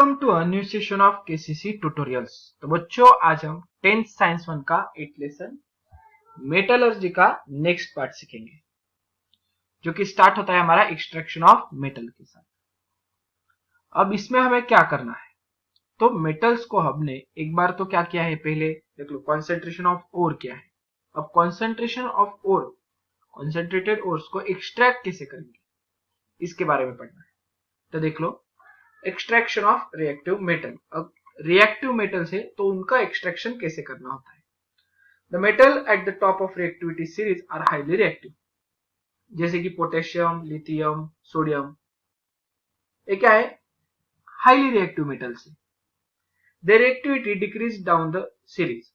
Welcome to a new session of KCC tutorials. तो बच्चों, आज हम 10th साइंस 1 का एक लेसन मेटलर्जी का नेक्स्ट पार्ट सीखेंगे, जो कि स्टार्ट होता है हमारा एक्सट्रैक्शन ऑफ मेटल के साथ। अब इसमें हमें क्या करना है, तो मेटल्स को हमने एक बार तो क्या किया है, पहले देख लो कॉन्सेंट्रेशन ऑफ ओर क्या है। अब concentration of ore, concentrated ores को एक्सट्रैक्ट कैसे करेंगे, इसके बारे में पढ़ना है। तो देख लो, एक्सट्रैक्शन ऑफ रिएक्टिव मेटल। अब रिएक्टिव मेटल से तो उनका एक्सट्रैक्शन कैसे करना होता है। The metal at the top of reactivity series are highly reactive, जैसे कि पोटेशियम, लिथियम, सोडियम, ये क्या है, हाईली रिएक्टिव मेटल्स है। Their reactivity decrease down the series,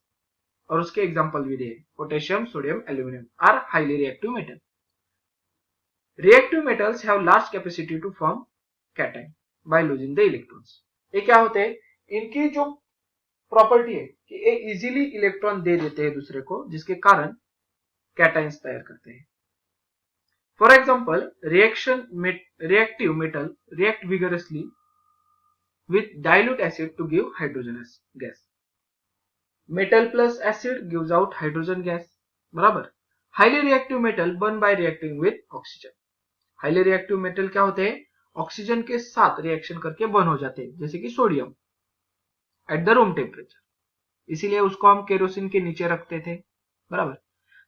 और उसके एग्जांपल भी दिए, potassium, sodium, aluminium are highly reactive metal. Reactive metals have large capacity to form cation by losing the electrons. ये क्या होते हैं, इनकी जो प्रॉपर्टी है कि ये इजीली इलेक्ट्रॉन दे देते हैं दूसरे को, जिसके कारण कैटायंस तैयार करते हैं। For example, reactive metal react vigorously with dilute acid to give hydrogenous gas. Metal plus acid gives out hydrogen gas, बराबर। Highly reactive metal burn by reacting with oxygen. Highly reactive metal क्या होते हैं, oxygen के साथ reaction करके burn हो जाते हैं, जैसे कि sodium at the room temperature, इसीलिए उसको हम केरोसिन के नीचे रखते थे, बराबर।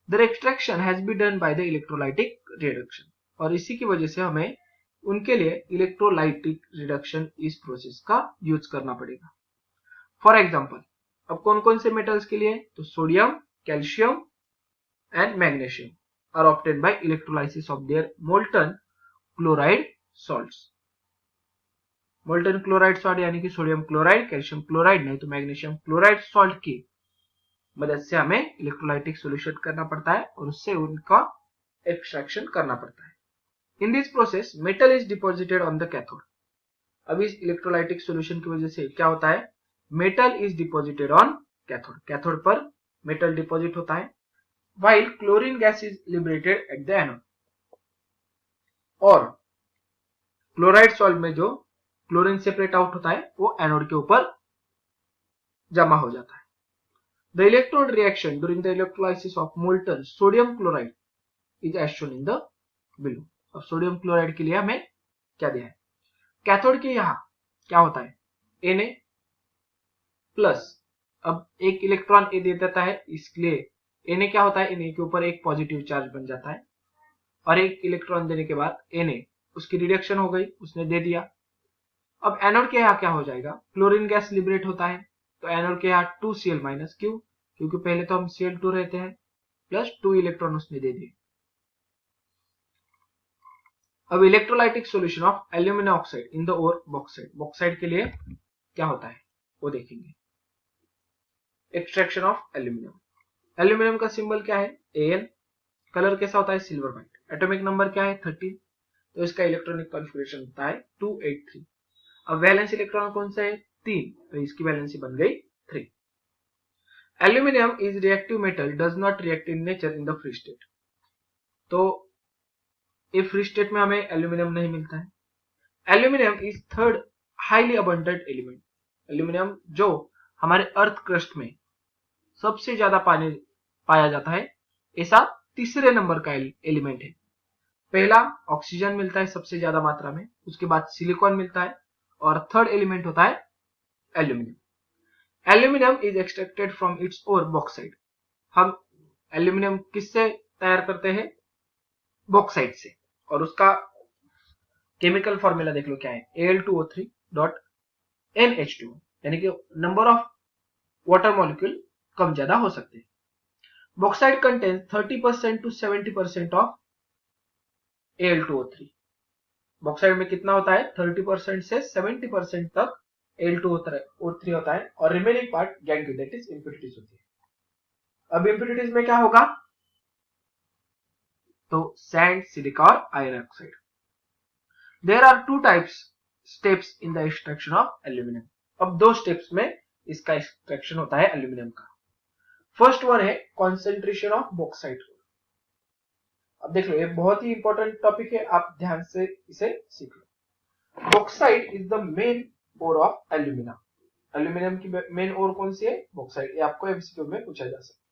The extraction has be done by the electrolytic reduction, और इसी की वजह से हमें उनके लिए इलेक्ट्रोलाइटिक रिडक्शन इस प्रोसेस का यूज करना पड़ेगा। फॉर एग्जाम्पल, अब कौन कौन से मेटल्स के लिए, तो sodium, calcium and magnesium are obtained by electrolysis of their molten chloride salts. Molten chloride salt यानी कि सोडियम क्लोराइड, कैल्शियम क्लोराइड नहीं तो मैग्नीशियम क्लोराइड सॉल्ट की मदद से हमें इलेक्ट्रोलाइटिक सॉल्यूशन करना पड़ता है, और उससे उनका एक्सट्रैक्शन करना पड़ता है। In this process metal is deposited on the cathode. अब इस इलेक्ट्रोलाइटिक सॉल्यूशन की वजह से क्या होता है, metal is deposited on cathode, cathode पर मेटल डिपॉजिट होता है, while chlorine gas is liberated at the anode. और क्लोराइड सॉल्ट में जो क्लोरीन सेपरेट आउट होता है वो एनोड के ऊपर जमा हो जाता है। The electrode reaction during the electrolysis of molten sodium chloride is as shown in the below. अब सोडियम क्लोराइड के लिए हमें क्या दिया है, कैथोड के यहां क्या होता है, Na प्लस, अब एक इलेक्ट्रॉन ए दे देता है, इसलिए Na क्या होता है, Na के ऊपर एक पॉजिटिव चार्ज बन जाता है, और एक इलेक्ट्रॉन देने के बाद Na उसकी रिडक्शन हो गई, उसने दे दिया। अब एनोड के यहाँ क्या हो जाएगा, क्लोरीन गैस लिबरेट होता है, तो एनोड के यहाँ 2Cl माइनस, क्यों, क्योंकि पहले तो हम Cl2 रहते हैं, प्लस 2 इलेक्ट्रॉन उसने दे दिए। अब electrolytic solution of aluminium oxide in the ore bauxite, bauxite के लिए क्या होता है वो देखेंगे। एक्सट्रैक्शन ऑफ एल्यूमिनियम, एल्यूमिनियम का सिंबल क्या है, Al, कलर कैसा होता है, सिल्वर व्हाइट, एटॉमिक नंबर क्या है 13, तो इसका इलेक्ट्रॉनिक कॉन्फिगरेशन होता है 283। अब वैलेंस इलेक्ट्रॉन कौन सा है, 3, तो इसकी वैलेंसी बन गई 3। Aluminium is reactive metal, does not react in nature in the free state, तो ये फ्री स्टेट में हमें एल्यूमिनियम नहीं मिलता है। Aluminium is third highly abundant element, aluminium जो हमारे अर्थ क्रस्ट में सबसे ज्यादा पानी पाया जाता है, ऐसा तीसरे नंबर का एलिमेंट है। पहला ऑक्सीजन मिलता है सबसे ज्यादा मात्रा में, उसके बाद सिलिकॉन मिलता है, और थर्ड एलिमेंट होता है aluminium. Aluminium is extracted from its ore bauxite, हम एल्यूमिनियम किससे तैयार करते हैं, बॉक्साइड से, और उसका केमिकल फॉर्मूला देख लो क्या है, Al2O3.NH2, यानी कि नंबर ऑफ वाटर मॉलिक्यूल कम ज्यादा हो सकते हैं। Bauxite contains 30% to 70% of Al2O3, bauxite में कितना होता है, 30% से 70% तक Al2O3 होता है, और remaining part gangue that is impurities होती है। अब इंप्योरिटीज में क्या होगा, तो सैंड, सिलिका और iron oxide. There are 2 types steps in the extraction of aluminium. अब 2 स्टेप्स में इसका एक्सट्रैक्शन होता है एल्यूमिनियम का। फर्स्ट वन है कॉन्सेंट्रेशन ऑफ बॉक्साइड। अब देख लो, ये बहुत ही इंपॉर्टेंट टॉपिक है, आप ध्यान से इसे सीख लो। Bauxite is the main ore of alumina. Aluminium की मेन ओर कौन सी है? बॉक्साइट। ये आपको एमसीक्यू में पूछा जा सकता है।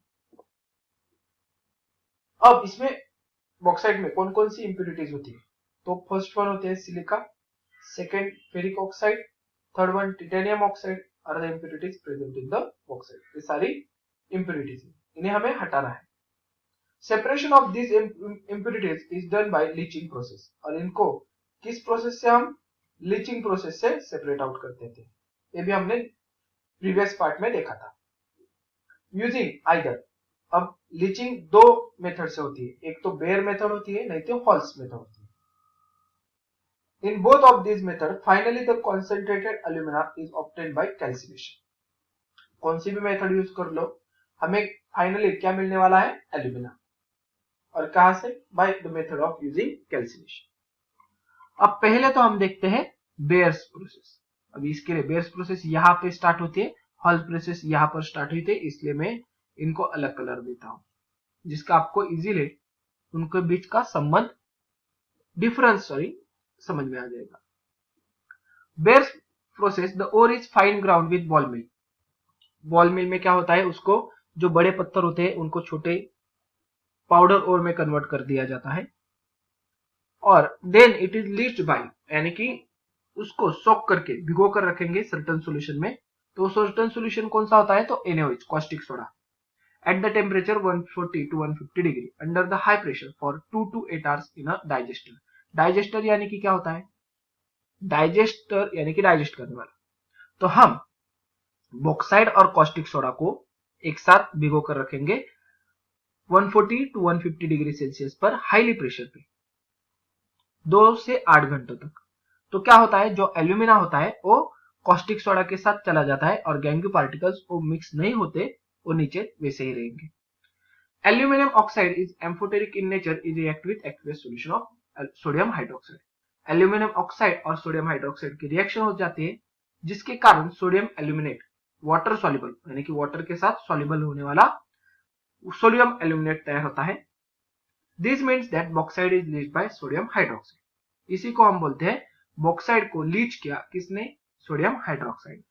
अब इसमें बॉक्साइट में कौन कौन सी इंप्योरिटीज होती है? तो फर्स्ट वन होते हैं silica, second ferric oxide, third one titanium oxide, are the impurities present in the bauxite. ये सारी इंप्योरिटीज है, इन्हें हमें हटाना है। Separation of this impurities is done by leaching process. और इनको किस प्रोसेस से? हम लीचिंग प्रोसेस से सेपरेट आउट करते थे। ये भी हमने प्रीवियस पार्ट में देखा था। यूजिंग आइदर, अब लीचिंग दो मेथड से होती है, एक तो बेयर मेथड होती है, नहीं तो हॉल्स मेथड होती है। In both of this method finally the concentrated alumina is obtained by calcination. कौन सी भी मेथड यूज कर लो, हमें फाइनली क्या मिलने वाला है? एल्यूमिना। और कहां से? By the method of using calcination. अब पहले तो हम देखते हैं बेयर्स प्रोसेस। अभी इसके लिए बेयर्स प्रोसेस यहां पे स्टार्ट होती है, हॉल प्रोसेस यहां पर स्टार्ट हुई थी, इसलिए मैं इनको अलग कलर देता हूं, जिसका आपको इजीली उनके बीच का संबंध, डिफरेंस समझ में आ जाएगा। Bayer's process, the ore is fine ground with ball mill. Ball mill में क्या होता है? उसको जो बड़े पत्थर होते हैं उनको छोटे पाउडर ओर में कन्वर्ट कर दिया जाता है। और then it is leached by, यानी कि उसको सोक करके भिगो कर रखेंगे सर्टेन सॉल्यूशन में। तो सर्टेन सॉल्यूशन कौन सा होता है? तो NaOH, caustic soda, at the temperature 140 to 150 degree under the high pressure for 2 to 8 hours in a digester। Digester यानी कि क्या होता है? डाइजेस्टर यानी कि डाइजेस्ट करने वाला। तो हम बॉक्साइड और कॉस्टिक सोडा को एक साथ भिगो कर रखेंगे 140 टू 150 डिग्री सेल्सियस पर हाईली प्रेशर पे 2 से 8 घंटों तक। तो क्या होता है? जो एल्यूमिना होता है वो कॉस्टिक सोडा के साथ चला जाता है और गैंग्यू पार्टिकल्स वो मिक्स नहीं होते, वो नीचे वैसे ही रहेंगे। Aluminium oxide is amphoteric in nature, is react with aqueous solution of sodium hydroxide. Aluminium oxide और सोडियम हाइड्रोक्साइड की रिएक्शन हो जाती है, जिसके कारण सोडियम एल्यूमिनेट वाटर सॉल्युबल, यानी कि वाटर के साथ सॉल्युबल होने वाला सोडियम एल्यूमिनेट तैयार होता है। This means that bauxite is leached by sodium hydroxide. इसी को हम बोलते हैं बॉक्साइड को लीच किया किसने? Sodium hydroxide.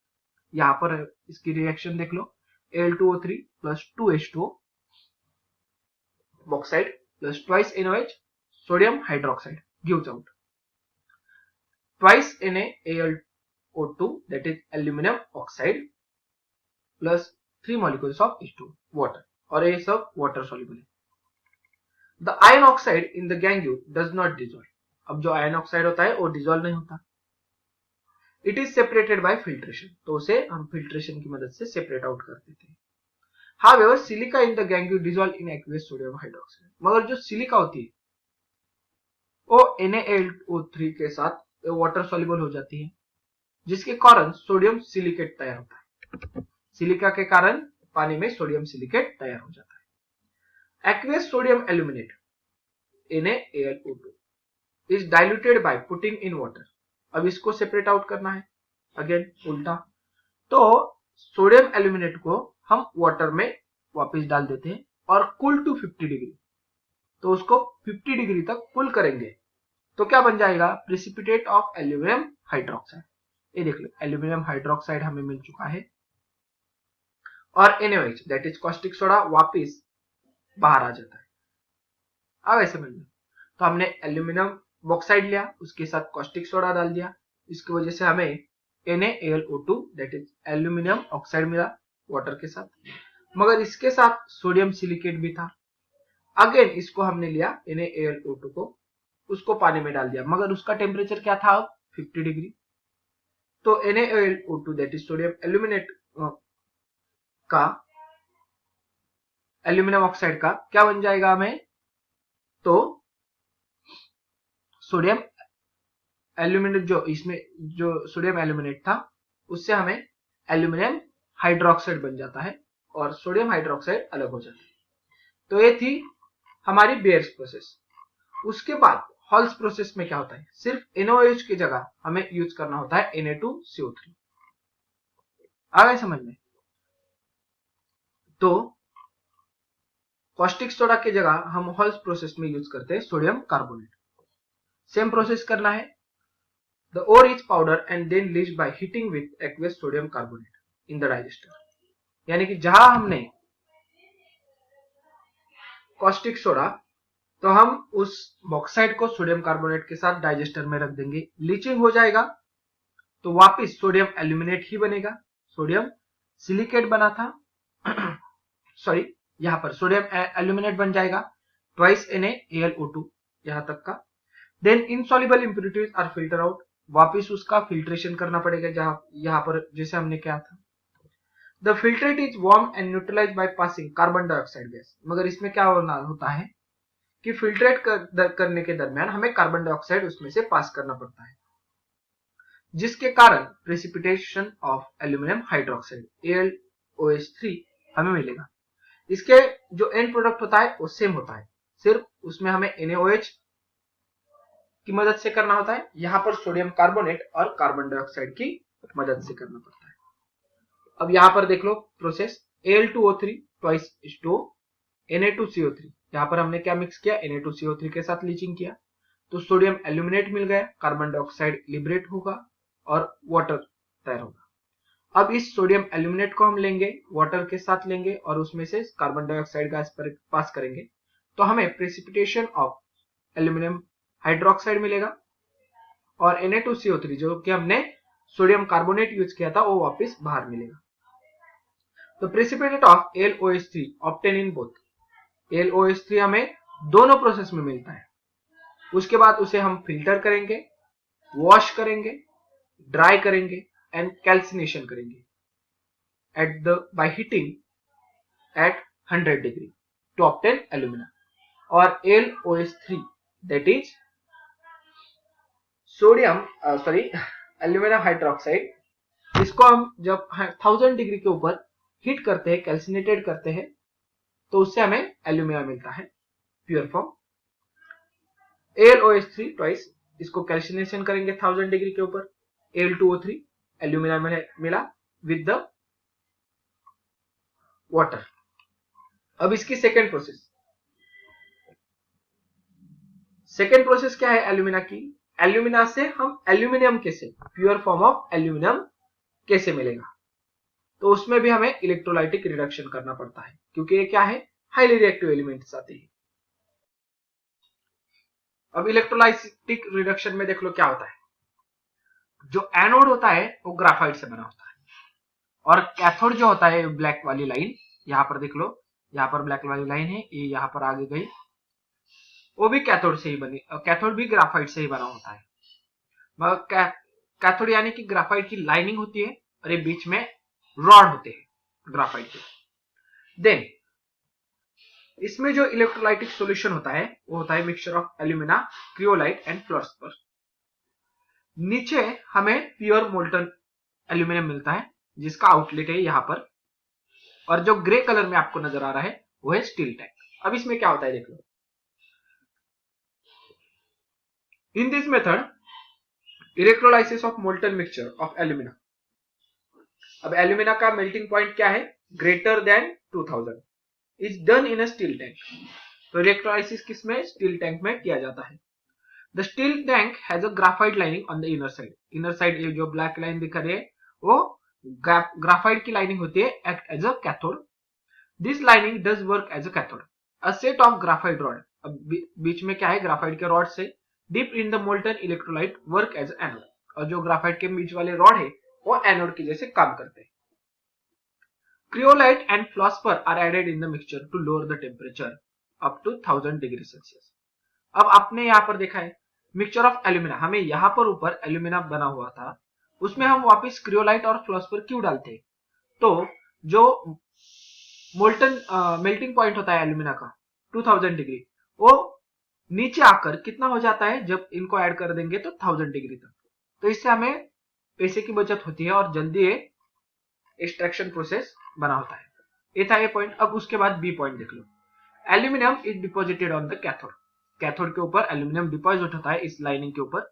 यहां पर इसकी रिएक्शन देख लो, Al2O3 plus 2H2O, bauxite plus twice NaOH, sodium hydroxide gives out twice NaAlO2, that is aluminum oxide, plus 3 molecules of H2 water, और ये सब water soluble है। The iron oxide in the gangue does not dissolve। अब जो iron oxide होता है वो dissolve नहीं होता। It is separated by filtration, तो उसे हम filtration की मदद से separate out कर देते हैं। However, silica in the gangue dissolve in aqueous sodium hydroxide। मगर जो सिलिका होती है वो NaAlO3 के साथ वाटर सॉल्युबल हो जाती है, जिसके कारण सोडियम सिलिकेट तैयार होता है। सिलिका के कारण पानी में सोडियम सिलिकेट तैयार हो जाता है। Aqueous sodium aluminate NaAlO2 is diluted by putting in water. अब इसको सेपरेट आउट करना है, अगेन उल्टा। तो सोडियम एल्यूमिनेट को हम वाटर में वापस डाल देते हैं और कूल टू 50 डिग्री, तो उसको 50 डिग्री तक कूल करेंगे, तो क्या बन जाएगा? Precipitate of aluminium hydroxide. ये देख लो, एल्यूमिनियम हाइड्रोक्साइड हमें मिल चुका है और NaOH, that is caustic soda, वापस बाहर आ जाता है। अब ऐसे समझ लो, तो हमने एल्यूमिनियम बॉक्साइड लिया, उसके साथ कॉस्टिक सोडा डाल दिया, इसकी वजह से हमें NaAlO2, that is aluminium oxide मिला वाटर के साथ, मगर इसके साथ सोडियम सिलिकेट भी था। अगेन इसको हमने लिया NaAlO2 को, उसको पानी में डाल दिया, मगर उसका टेम्परेचर क्या था? अब 50 डिग्री। तो NaAlO2, that is sodium aluminate का, एल्यूमिनियम ऑक्साइड का क्या बन जाएगा हमें? तो सोडियम एल्यूमिनेट, जो इसमें जो सोडियम एल्यूमिनेट था उससे हमें एल्यूमिनियम हाइड्रोक्साइड बन जाता है और सोडियम हाइड्रोक्साइड अलग हो जाता है। तो ये थी हमारी बेयर्स प्रोसेस। उसके बाद हॉल्स प्रोसेस में क्या होता है? सिर्फ NaOH की जगह हमें यूज करना होता है Na2CO3। आ गए समझ में? तो कॉस्टिक सोडा की जगह हम हॉल्स प्रोसेस में यूज करते हैं सोडियम कार्बोनेट। सेम प्रोसेस करना है। The ore is powder and then leached by heating with aqueous sodium carbonate in the digester. यानी कि जहां हमने कॉस्टिक सोडा, तो हम उस बॉक्साइट को सोडियम कार्बोनेट के साथ डाइजेस्टर में रख देंगे, लीचिंग हो जाएगा तो वापस सोडियम एल्यूमिनेट ही बनेगा। सोडियम सिलिकेट बना था सॉरी, यहां पर सोडियम एल्यूमिनेट बन जाएगा, ट्वाइस NaAlO2 यहां तक का। Then insoluble impurities are filter out, वापिस उसका फिल्ट्रेशन करना पड़ेगा जहां यहां पर जैसे हमने किया था। The filtrate is warm and neutralize by passing carbon dioxide gas. मगर इसमें क्या होता है कि फिल्ट्रेट करने के दरमियान हमें कार्बन डाइऑक्साइड उसमें से पास करना पड़ता है, जिसके कारण precipitation of aluminium hydroxide AlOH3 हमें मिलेगा। इसके जो एंड प्रोडक्ट होता है वो सेम होता है, सिर्फ उसमें हमें NaOH की मदद से करना होता है, यहां पर सोडियम कार्बोनेट और कार्बन डाइऑक्साइड की मदद से करना पड़ता है। अब यहां पर देख लो process, Al2O3 twice H2O Na2CO3, यहां पर हमने क्या मिक्स किया, Na2CO3 के साथ लीचिंग किया तो सोडियम एल्यूमिनेट मिल गया, कार्बन डाइऑक्साइड लिबरेट होगा और वाटर तैयार होगा। अब इस सोडियम एल्यूमिनेट को हम लेंगे, वाटर के साथ लेंगे और उसमें से कार्बन डाइऑक्साइड गैस पर पास करेंगे तो हमें प्रेसिपिटेशन ऑफ एल्यूमिनियम हाइड्रोक्साइड मिलेगा और Na2CO3 जो कि हमने सोडियम कार्बोनेट यूज किया था वो वापस बाहर मिलेगा। तो precipitate of AlOH3 obtain in both, AlOH3 हमें दोनों प्रोसेस में मिलता है। उसके बाद उसे हम फिल्टर करेंगे, वॉश करेंगे, ड्राई करेंगे एंड कैल्सिनेशन करेंगे at the by heating at 100 degree to obtain alumina. और AlOH3 that is sodium aluminium hydroxide, इसको हम जब 1000 डिग्री के ऊपर हीट करते हैं, कैल्सिनेटेड करते हैं, तो उससे हमें एल्यूमिना मिलता है प्योर फॉर्म। AlOH3 ट्वाइस, इसको कैल्सिनेशन करेंगे 1000 डिग्री के ऊपर, Al2O3 एल्यूमिना मिला विद द वाटर। अब इसकी सेकेंड प्रोसेस क्या है एल्यूमिना की, एल्यूमिना से हम एल्यूमिनियम कैसे, प्योर फॉर्म ऑफ एल्यूमिनियम कैसे मिलेगा, तो उसमें भी हमें इलेक्ट्रोलाइटिक रिडक्शन करना पड़ता है क्योंकि ये क्या है, हाईली रिएक्टिव एलिमेंट्स आते हैं। अब इलेक्ट्रोलाइटिक रिडक्शन में देख लो क्या होता है, जो एनोड होता है वो ग्राफाइट से बना होता है और कैथोड जो होता है ब्लैक वाली लाइन, यहां पर देख लो, यहां पर ब्लैक वाली लाइन है, ये यहां पर आगे गई, वो भी कैथोड से ही बनी, कैथोड भी ग्राफाइट से ही बना होता है। मगर कैथोड यानी कि ग्राफाइट की लाइनिंग होती है और ये बीच में रॉड होते हैं ग्राफाइट के। देन इसमें जो इलेक्ट्रोलाइटिक सॉल्यूशन होता है वो होता है मिक्सचर ऑफ एल्यूमिना, क्रियोलाइट एंड फ्लोस्फर। नीचे हमें प्योर मोल्टन एल्यूमिनियम मिलता है जिसका आउटलेट है यहां पर, और जो ग्रे कलर में आपको नजर आ रहा है वो है स्टील टैंक। अब इसमें क्या होता है देख लो, in this method electrolysis of molten mixture of alumina. अब एल्यूमिना का मेल्टिंग पॉइंट क्या है, greater than 2000 is done in a steel tank. तो इलेक्ट्रोलाइसिस किसमें, स्टील टैंक में किया जाता है। The steel tank has a graphite lining on the inner side, inner side ये जो ब्लैक लाइन दिख रही है वो ग्राफाइट की लाइनिंग होती है, act as a cathode. This lining does work as a cathode. A set of graphite rod, अब बीच में क्या है, ग्राफाइट के रॉड से dip in the molten electrolyte work as anode, और जो ग्राफाइट के बीच वाले रॉड है वो एनोड की जैसे काम करते हैं। Cryolite and fluorspar are added in the mixture to lower the temperature up to 1000 degree Celsius. अब आपने यहाँ पर देखा है मिक्सचर ऑफ एल्यूमिना, हमें यहाँ पर ऊपर एल्यूमिना बना हुआ था, उसमें हम वापस क्रियोलाइट और फ्लोस्फर क्यों डालते हैं, तो जो मोल्टन मेल्टिंग पॉइंट होता है एल्यूमिना का 2000 डिग्री, वो नीचे आकर कितना हो जाता है जब इनको ऐड कर देंगे तो 1000 डिग्री तक। तो इससे हमें पैसे की बचत होती है और जल्दी ये एक्सट्रैक्शन प्रोसेस बना होता है। ये था ये पॉइंट। अब उसके बाद बी पॉइंट देख लो, aluminium is deposited on the cathode, cathode के ऊपर एल्यूमिनियम डिपॉजिट होता है इस लाइनिंग के ऊपर।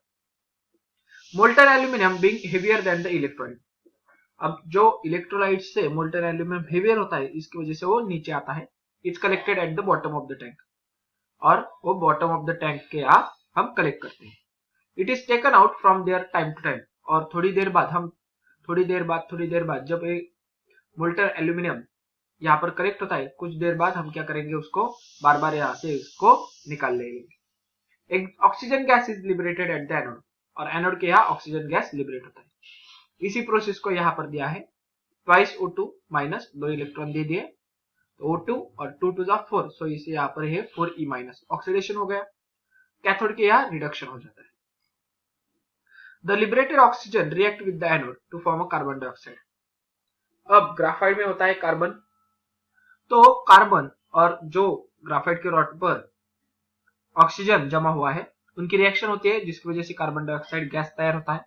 Molten aluminium being heavier than the electrolyte, अब जो इलेक्ट्रोलाइट से मोल्टन एल्यूमिनियम हेवियर होता है इसकी वजह से वो नीचे आता है। It's collected at the bottom of the tank, और वो बॉटम ऑफ द टैंक के आप हम कलेक्ट करते हैं। It is taken out from there time to time, और थोड़ी देर बाद जब एक मोल्टर एल्यूमिनियम यहाँ पर करेक्ट होता है, कुछ देर बाद हम क्या करेंगे, उसको बार बार यहाँ से इसको निकाल लेंगे। एक oxygen gas is liberated at the anode, और एनोड के यहाँ ऑक्सीजन गैस लिबरेट होता है। इसी प्रोसेस को यहाँ पर दिया है, ट्वाइस O2 माइनस 2 इलेक्ट्रॉन दे दिए, तो O2 और 2 2 4, सो इसे यहाँ पर है 4E माइनस, ऑक्सीडेशन हो गया, कैथोड के यहाँ रिडक्शन हो जाता है। The liberated oxygen react with the anode to form a carbon dioxide. अब ग्राफाइट में होता है कार्बन, तो कार्बन और जो ग्राफाइट के रॉड पर ऑक्सीजन जमा हुआ है उनकी रिएक्शन होती है, जिसकी वजह से कार्बन डाइऑक्साइड गैस तैयार होता है।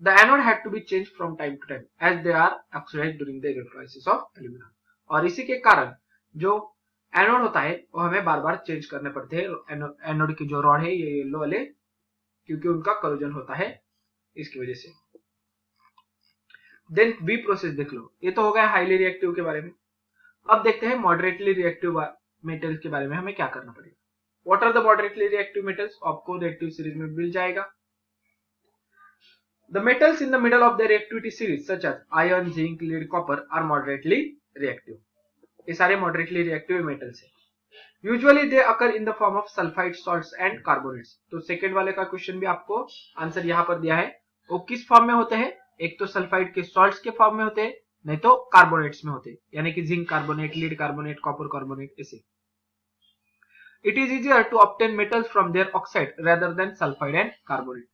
The anode had to be changed from time to time as they are oxidized during the electrolysis of alumina, और इसी के कारण जो एनोड होता है वो हमें बार बार चेंज करने पड़ते हैं। एनोड की जो रॉड है ये येलो वाले, क्योंकि उनका करोजन होता है इसकी वजह से। देन बी प्रोसेस देख लो, ये तो हो गया हाईली रिएक्टिव के बारे में। अब देखते हैं मॉडरेटली रिएक्टिव मेटल्स के बारे में हमें क्या करना पड़ेगा। What are the moderately reactive metals, आपको रिएक्टिव सीरीज में मिल जाएगा। The metals in the middle of the reactivity series such as iron, zinc, lead, copper are moderately reactive. ये सारे मॉडरेटली रिएक्टिव मेटल्स है। Usually they occur in the form of sulphide, salts and carbonates. तो second वाले का question भी आपको answer यहाँ पर दिया है, वो किस फॉर्म में होते हैं, एक तो सल्फाइड के सॉल्ट्स के फॉर्म में होते हैं, नहीं तो कार्बोनेट्स में होते हैं, यानी कि zinc carbonate, lead carbonate, copper carbonate, ऐसे। It is easier to obtain metals from their oxide rather than sulphide and carbonate.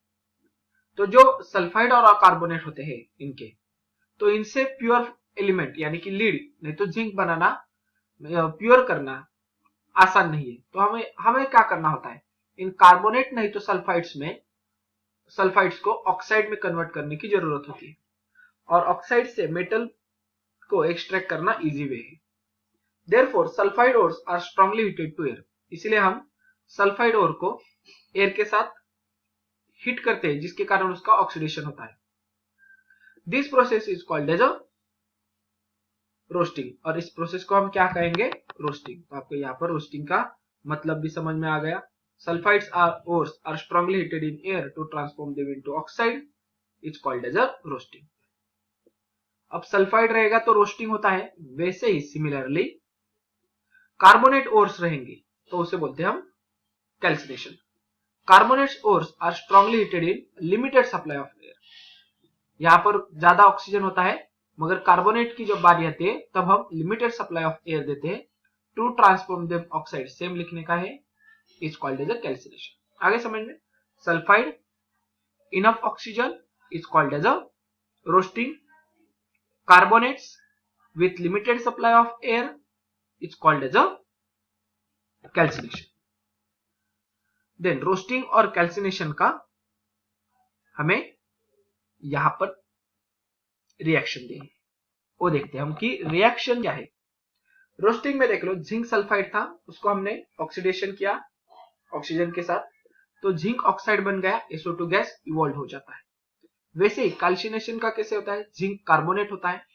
तो जो सल्फाइड और कार्बोनेट होते हैं इनके, तो इनसे प्योर एलिमेंट यानी कि लीड नहीं तो जिंक बनाना, प्योर करना आसान नहीं है। तो हमें क्या करना होता है, इन कार्बोनेट नहीं तो सल्फाइड्स में, सल्फाइड्स को ऑक्साइड में कन्वर्ट करने की जरूरत होती है, और ऑक्साइड से मेटल को एक्सट्रैक्ट करना इजी वे है। Therefore sulphide ores are strongly heated to air, इसलिए हम सल्फाइड ओर को एयर के साथ हीट करते हैं, जिसके कारण उसका ऑक्सीडेशन होता है। This process is called as a roasting, और इस प्रोसेस को हम क्या कहेंगे, रोस्टिंग। तो आपको यहाँ पर रोस्टिंग का मतलब भी समझ में आ गया। Sulphides ores are strongly heated in air to transform them into oxide, it's called as a roasting। अब सल्फाइड रहेगा तो रोस्टिंग होता है, वैसे ही सिमिलरली कार्बोनेट ओर्स रहेंगे तो उसे बोलते हैं हम calcination. Carbonates ores are strongly heated in limited supply of air, यहाँ पर ज्यादा ऑक्सीजन होता है, मगर कार्बोनेट की जब बारी आती है तब हम लिमिटेड सप्लाई ऑफ एयर देते हैं to transform them oxide, same लिखने का है, is called as a calcination. आगे समझ में, sulphide enough oxygen is called as a roasting, carbonates with limited supply of air is called as a calcination. Then roasting और calcination का हमें यहां पर रिएक्शन देंगे, वो देखते हैं हम कि रिएक्शन क्या है। रोस्टिंग में देख लो, जिंक सल्फाइड था, उसको हमने ऑक्सीडेशन किया ऑक्सीजन के साथ, तो जिंक ऑक्साइड बन गया, SO2 गैस इवॉल्व हो जाता है। वैसे ही कैल्सिनेशन का कैसे होता है, जिंक कार्बोनेट होता है,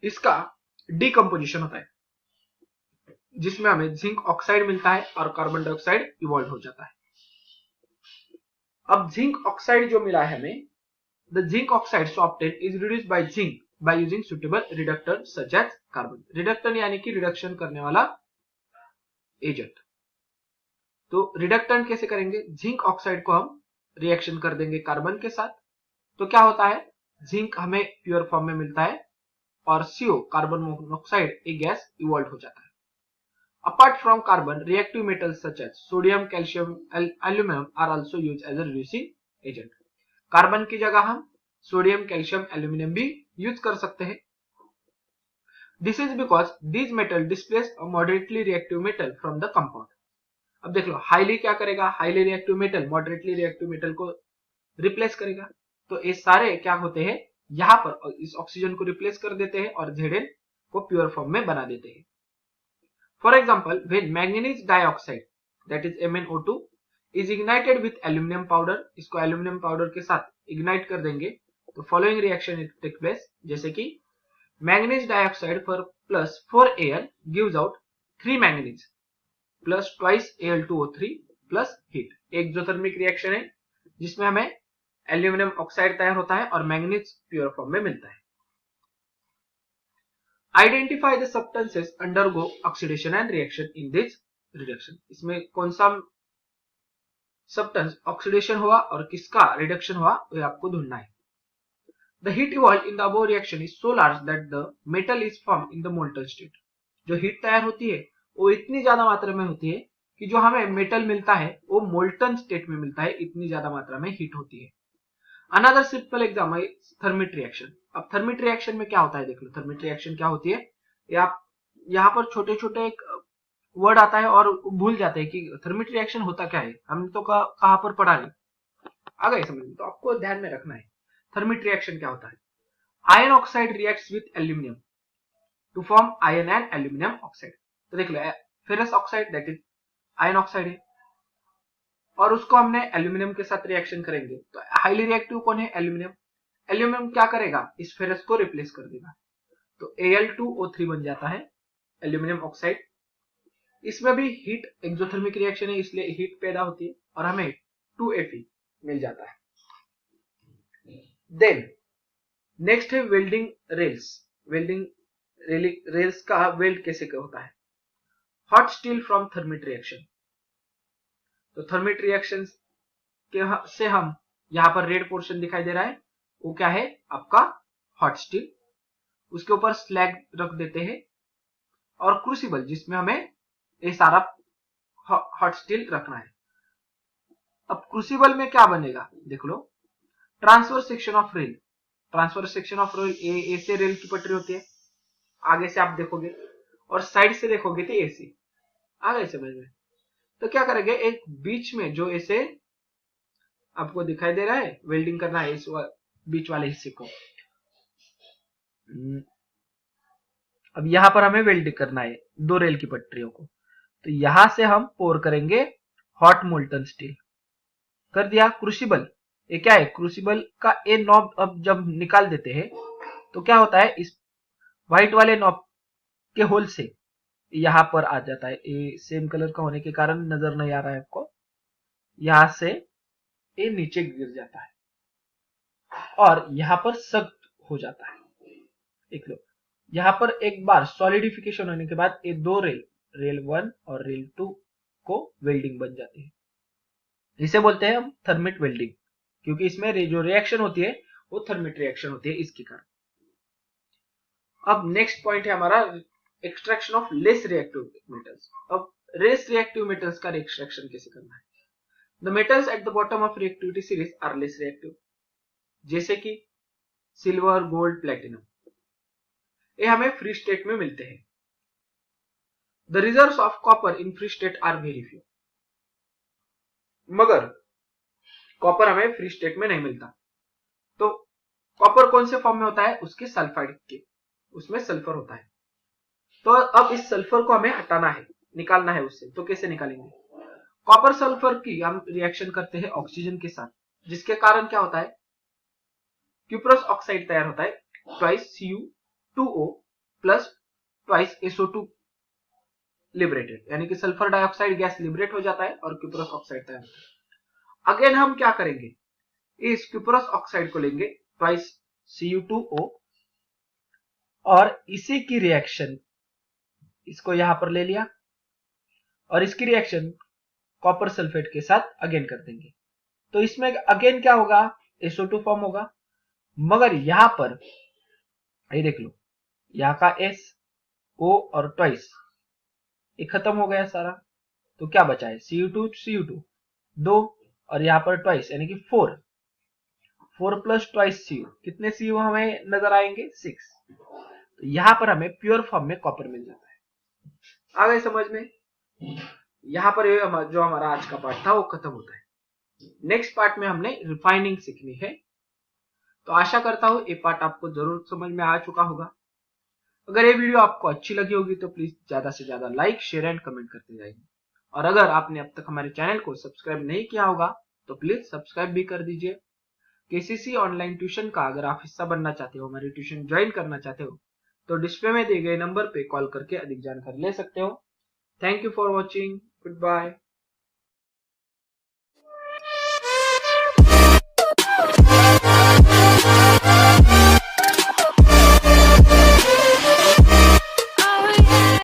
इसका डिकम्पोजिशन होता है, जिसमें हमें जिंक ऑक्साइड मिलता है और कार्बन डाइऑक्साइड इवॉल्व हो जाता है। अब जिंक ऑक्साइड जो मिला है हमें, the zinc oxide so obtain is reduced by zinc by using suitable reductant such as carbon. Reductant यानी कि रिडक्शन करने वाला एजेंट। तो रिडक्टेंट कैसे करेंगे, जिंक ऑक्साइड को हम रिएक्शन कर देंगे कार्बन के साथ, तो क्या होता है, जिंक हमें प्योर फॉर्म में मिलता है और CO कार्बन मोनोऑक्साइड एक गैस इवॉल्व हो जाता है। Apart from carbon, reactive metals such as sodium, calcium, aluminum are also used as a reducing agent। Carbon की जगह हम सोडियम, कैल्शियम, एल्यूमिनियम भी यूज कर सकते हैं। This is because these metal displace a moderately reactive metal from the compound। अब देख लो, highly क्या करेगा, highly reactive metal moderately reactive metal को रिप्लेस करेगा। तो ये सारे क्या होते हैं, यहाँ पर इस ऑक्सीजन को रिप्लेस कर देते हैं और Zn को प्योर फॉर्म में बना देते हैं। For example, when manganese dioxide that is MnO2 is ignited with aluminum powder, इसको aluminum powder के साथ ignite कर देंगे तो following reaction take place, जैसे कि manganese dioxide for plus 4 Al gives out 3 manganese plus twice Al2O3 plus heat. Exothermic reaction है जिसमें हमें एल्यूमिनियम ऑक्साइड तैयार होता है और मैंगनीज प्योर फॉर्म में मिलता है। Identify the substances undergo oxidation and reaction in this reduction. इसमें कौन सा सब्सटेंस ऑक्सीडेशन हुआ और किसका रिडक्शन हुआ ये आपको ढूंढना है। The heat evolved in the above reaction is so large that the metal is formed in the molten state। जो हीट तैयार होती है वो इतनी ज्यादा मात्रा में होती है कि जो हमें मेटल मिलता है वो मोल्टन स्टेट में मिलता है, इतनी ज्यादा मात्रा में हीट होती है। Another simple example thermite reaction. अब थर्मिट रिएक्शन में क्या होता है देख लो। थर्मिट रिएक्शन क्या होती है, ये आप यहाँ पर छोटे छोटे एक वर्ड आता है और भूल जाते हैं कि थर्मिट रिएक्शन होता क्या है। हम तो कहाँ पर पढ़ा नहीं, आ गए समझ में, तो आपको ध्यान में रखना है। थर्मिट रिएक्शन क्या होता है, iron oxide reacts with aluminium to form iron and aluminium oxide. तो देख लो ferrous oxide that is iron oxide है और उसको हमने एल्यूमिनियम के साथ रिएक्शन करेंगे तो हाईली रिएक्टिव कौन है, एल्यूमिनियम। एल्यूमिनियम क्या करेगा, इस फेरस को रिप्लेस कर देगा, तो Al2O3 बन जाता है एल्यूमिनियम ऑक्साइड। इसमें भी हीट एक्सोथर्मिक रिएक्शन है इसलिए हीट पैदा होती है और हमें 2Fe मिल जाता है। देन नेक्स्ट है वेल्डिंग रेल्स। वेल्डिंग रेल्स का वेल्ड कैसे होता है, hot steel from thermite reaction. तो थर्मिट रिएक्शन से हम यहाँ पर रेड पोर्शन दिखाई दे रहा है वो क्या है आपका हॉट स्टील। उसके ऊपर स्लैग रख देते हैं और क्रूसिबल जिसमें हमें ये सारा हॉट स्टील रखना है। अब क्रूसिबल में क्या बनेगा देख लो, transfer section of rail. Transfer section of rail A से रेल की पटरी होती है, आगे से आप देखोगे और साइड से देखोगे तो ऐसे आ गए समझ में। तो क्या करेंगे, एक बीच में जो ऐसे आपको दिखाई दे रहा है वेल्डिंग करना है इस बीच वाले हिस्से को। अब यहां पर हमें वेल्डिंग करना है दो रेल की पटरियों को, तो यहां से हम पोर करेंगे हॉट मोल्टन स्टील। कर दिया क्रूसिबल। ये क्या है, क्रूसिबल का ए नॉब अब जब निकाल देते हैं तो क्या होता है, इस व्हाइट वाले नॉब के होल से यहां पर आ जाता है। ये सेम कलर का होने के कारण नजर नहीं आ रहा है आपको, यहां से ये नीचे गिर जाता है और यहां पर सख्त हो जाता है। देख लो यहां पर एक बार सॉलिडिफिकेशन होने के बाद ये दो रेल 1 और रेल 2 को वेल्डिंग बन जाती है। इसे बोलते हैं हम थर्मिट वेल्डिंग, क्योंकि इसमें जो रिएक्शन होती है वो थर्मिट रिएक्शन होती है इसके कारण। अब नेक्स्ट पॉइंट है हमारा extraction of less reactive metals. अब लेस रिएक्टिव मेटल्स का एक्सट्रैक्शन कैसे करना है। The metals at the bottom of reactivity series are less reactive, जैसे कि सिल्वर, गोल्ड, प्लेटिनम, ये हमें फ्री स्टेट में मिलते हैं। The reserves of copper in free state are very few, मगर कॉपर हमें फ्री स्टेट में नहीं मिलता। तो कॉपर कौन से फॉर्म में होता है, उसके सल्फाइड के, उसमें सल्फर होता है। तो अब इस सल्फर को हमें हटाना है, निकालना है उससे। तो कैसे निकालेंगे, कॉपर सल्फर की हम रिएक्शन करते हैं ऑक्सीजन के साथ, जिसके कारण क्या होता है, क्यूप्रस ऑक्साइड तैयार होता है, twice Cu2O plus twice SO2 liberated, यानी कि सल्फर डाइऑक्साइड गैस लिबरेट हो जाता है और क्यूप्रस ऑक्साइड तैयार होता है। अगेन हम क्या करेंगे, इस क्यूप्रस ऑक्साइड को लेंगे ट्वाइस Cu2O और इसी की रिएक्शन इसको यहां पर ले लिया और इसकी रिएक्शन कॉपर सल्फेट के साथ अगेन कर देंगे। तो इसमें अगेन क्या होगा, SO2 फॉर्म होगा, मगर यहां पर ये देख लो यहां का S O और ट्वाइस ये खत्म हो गया सारा। तो क्या बचा है, Cu2 दो और यहां पर ट्वाइस यानी कि 4 प्लस ट्वाइस Cu, कितने Cu हमें नजर आएंगे, 6। तो यहां पर हमें प्योर फॉर्म में कॉपर मिल जाता है। आ गए समझ में। यहां पर जो हमारा आज का पार्ट था वो खत्म होता है। नेक्स्ट पार्ट में हमने रिफाइनिंग सीखनी है। तो आशा करता हूं ये पार्ट आपको जरूर समझ में आ चुका होगा। अगर ये वीडियो आपको अच्छी लगी होगी तो प्लीज ज्यादा से ज्यादा लाइक, शेयर एंड कमेंट करते जाइए। और अगर आपने अब तक हमारे चैनल को सब्सक्राइब नहीं किया होगा तो प्लीज सब्सक्राइब भी कर दीजिए। केसीसी ऑनलाइन ट्यूशन का अगर आप हिस्सा बनना चाहते हो, हमारी ट्यूशन ज्वाइन करना चाहते हो, तो डिस्प्ले में दिए गए नंबर पे कॉल करके अधिक जानकारी ले सकते हो। Thank you for watching, good bye.